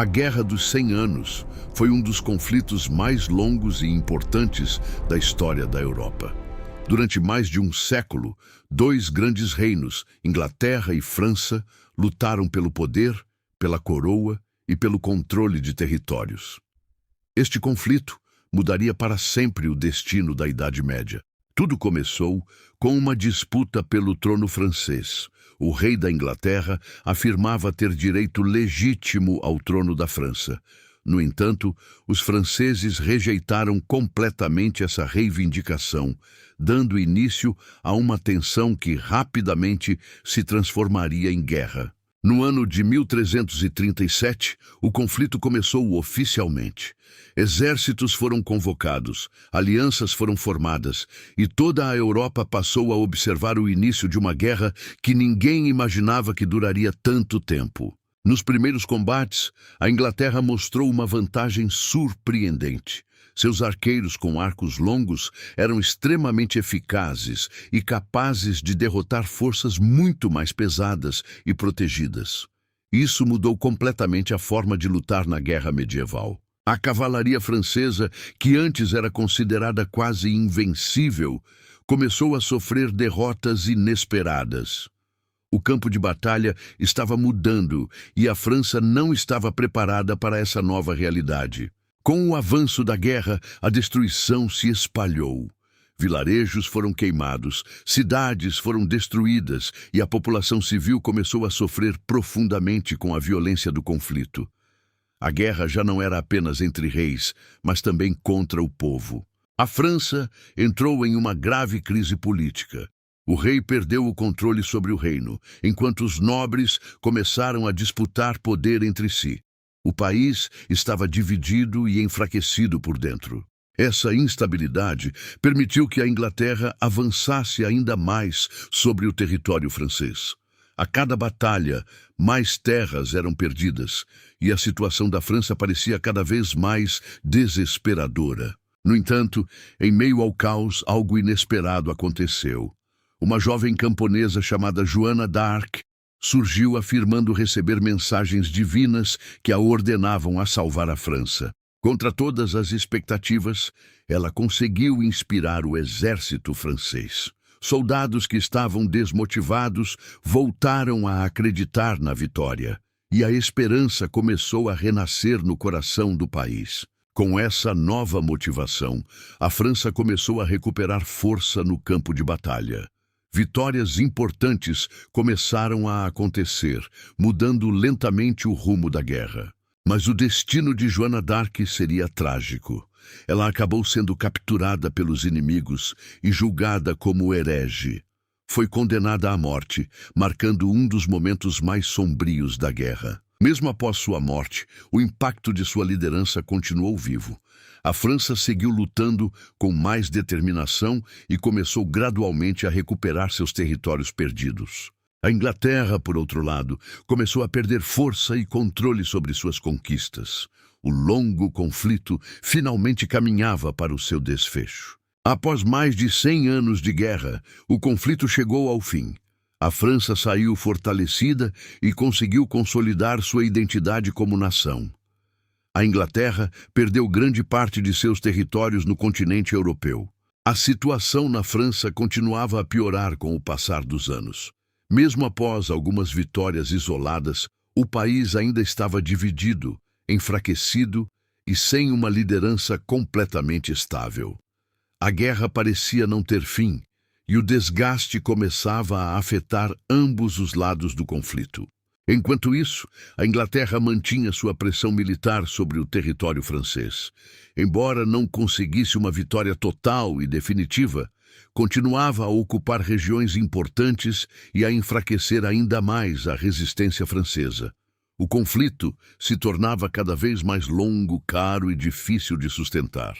A Guerra dos 100 Anos foi um dos conflitos mais longos e importantes da história da Europa. Durante mais de um século, dois grandes reinos, Inglaterra e França, lutaram pelo poder, pela coroa e pelo controle de territórios. Este conflito mudaria para sempre o destino da Idade Média. Tudo começou com uma disputa pelo trono francês. O rei da Inglaterra afirmava ter direito legítimo ao trono da França. No entanto, os franceses rejeitaram completamente essa reivindicação, dando início a uma tensão que rapidamente se transformaria em guerra. No ano de 1337, o conflito começou oficialmente. Exércitos foram convocados, alianças foram formadas e toda a Europa passou a observar o início de uma guerra que ninguém imaginava que duraria tanto tempo. Nos primeiros combates, a Inglaterra mostrou uma vantagem surpreendente. Seus arqueiros com arcos longos eram extremamente eficazes e capazes de derrotar forças muito mais pesadas e protegidas. Isso mudou completamente a forma de lutar na guerra medieval. A cavalaria francesa, que antes era considerada quase invencível, começou a sofrer derrotas inesperadas. O campo de batalha estava mudando e a França não estava preparada para essa nova realidade. Com o avanço da guerra, a destruição se espalhou. Vilarejos foram queimados, cidades foram destruídas e a população civil começou a sofrer profundamente com a violência do conflito. A guerra já não era apenas entre reis, mas também contra o povo. A França entrou em uma grave crise política. O rei perdeu o controle sobre o reino, enquanto os nobres começaram a disputar poder entre si. O país estava dividido e enfraquecido por dentro. Essa instabilidade permitiu que a Inglaterra avançasse ainda mais sobre o território francês. A cada batalha, mais terras eram perdidas, e a situação da França parecia cada vez mais desesperadora. No entanto, em meio ao caos, algo inesperado aconteceu. Uma jovem camponesa chamada Joana d'Arc surgiu afirmando receber mensagens divinas que a ordenavam a salvar a França. Contra todas as expectativas, ela conseguiu inspirar o exército francês. Soldados que estavam desmotivados voltaram a acreditar na vitória, e a esperança começou a renascer no coração do país. Com essa nova motivação, a França começou a recuperar força no campo de batalha. Vitórias importantes começaram a acontecer, mudando lentamente o rumo da guerra. Mas o destino de Joana d'Arc seria trágico. Ela acabou sendo capturada pelos inimigos e julgada como herege. Foi condenada à morte, marcando um dos momentos mais sombrios da guerra. Mesmo após sua morte, o impacto de sua liderança continuou vivo. A França seguiu lutando com mais determinação e começou gradualmente a recuperar seus territórios perdidos. A Inglaterra, por outro lado, começou a perder força e controle sobre suas conquistas. O longo conflito finalmente caminhava para o seu desfecho. Após mais de 100 anos de guerra, o conflito chegou ao fim. A França saiu fortalecida e conseguiu consolidar sua identidade como nação. A Inglaterra perdeu grande parte de seus territórios no continente europeu. A situação na França continuava a piorar com o passar dos anos. Mesmo após algumas vitórias isoladas, o país ainda estava dividido, enfraquecido e sem uma liderança completamente estável. A guerra parecia não ter fim, e o desgaste começava a afetar ambos os lados do conflito. Enquanto isso, a Inglaterra mantinha sua pressão militar sobre o território francês. Embora não conseguisse uma vitória total e definitiva, continuava a ocupar regiões importantes e a enfraquecer ainda mais a resistência francesa. O conflito se tornava cada vez mais longo, caro e difícil de sustentar.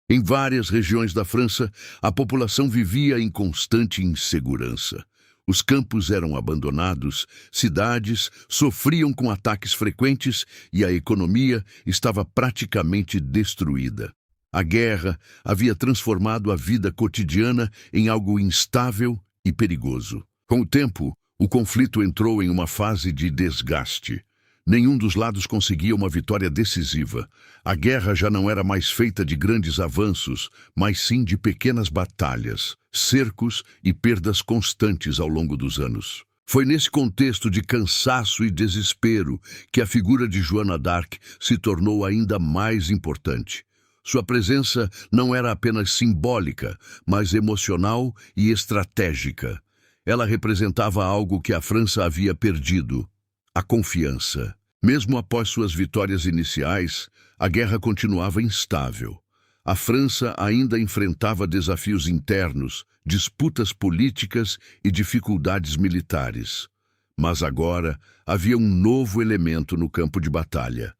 Em várias regiões da França, a população vivia em constante insegurança. Os campos eram abandonados, cidades sofriam com ataques frequentes e a economia estava praticamente destruída. A guerra havia transformado a vida cotidiana em algo instável e perigoso. Com o tempo, o conflito entrou em uma fase de desgaste. Nenhum dos lados conseguia uma vitória decisiva. A guerra já não era mais feita de grandes avanços, mas sim de pequenas batalhas, cercos e perdas constantes ao longo dos anos. Foi nesse contexto de cansaço e desespero que a figura de Joana d'Arc se tornou ainda mais importante. Sua presença não era apenas simbólica, mas emocional e estratégica. Ela representava algo que a França havia perdido: a confiança. Mesmo após suas vitórias iniciais, a guerra continuava instável. A França ainda enfrentava desafios internos, disputas políticas e dificuldades militares. Mas agora havia um novo elemento no campo de batalha: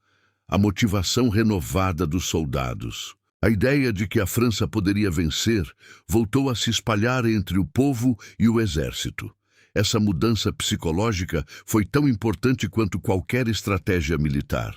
a motivação renovada dos soldados. A ideia de que a França poderia vencer voltou a se espalhar entre o povo e o exército. Essa mudança psicológica foi tão importante quanto qualquer estratégia militar.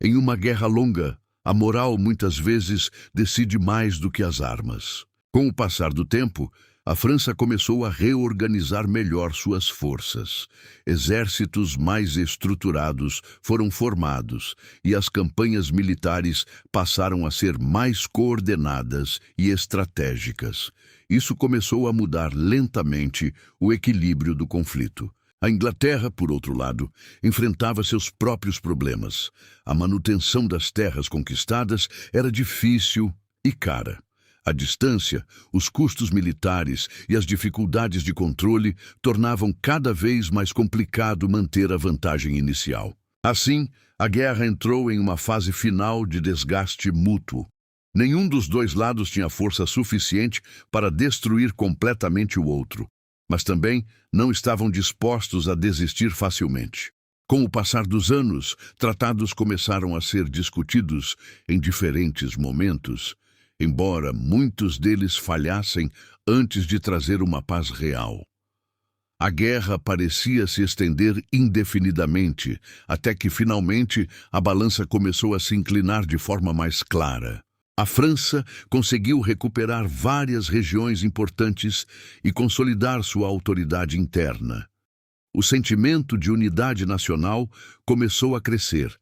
Em uma guerra longa, a moral muitas vezes decide mais do que as armas. Com o passar do tempo, a França começou a reorganizar melhor suas forças. Exércitos mais estruturados foram formados e as campanhas militares passaram a ser mais coordenadas e estratégicas. Isso começou a mudar lentamente o equilíbrio do conflito. A Inglaterra, por outro lado, enfrentava seus próprios problemas. A manutenção das terras conquistadas era difícil e cara. A distância, os custos militares e as dificuldades de controle tornavam cada vez mais complicado manter a vantagem inicial. Assim, a guerra entrou em uma fase final de desgaste mútuo. Nenhum dos dois lados tinha força suficiente para destruir completamente o outro, mas também não estavam dispostos a desistir facilmente. Com o passar dos anos, tratados começaram a ser discutidos em diferentes momentos, embora muitos deles falhassem antes de trazer uma paz real. A guerra parecia se estender indefinidamente, até que finalmente a balança começou a se inclinar de forma mais clara. A França conseguiu recuperar várias regiões importantes e consolidar sua autoridade interna. O sentimento de unidade nacional começou a crescer,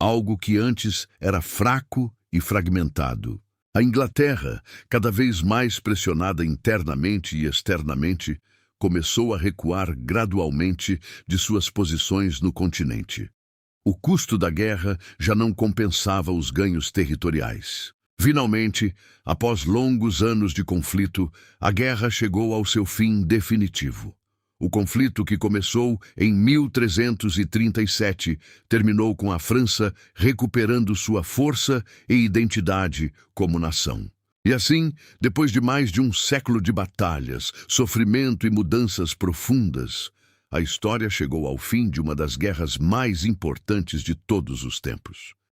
algo que antes era fraco e fragmentado. A Inglaterra, cada vez mais pressionada internamente e externamente, começou a recuar gradualmente de suas posições no continente. O custo da guerra já não compensava os ganhos territoriais. Finalmente, após longos anos de conflito, a guerra chegou ao seu fim definitivo. O conflito, que começou em 1337, terminou com a França recuperando sua força e identidade como nação. E assim, depois de mais de um século de batalhas, sofrimento e mudanças profundas, a história chegou ao fim de uma das guerras mais importantes de todos os tempos.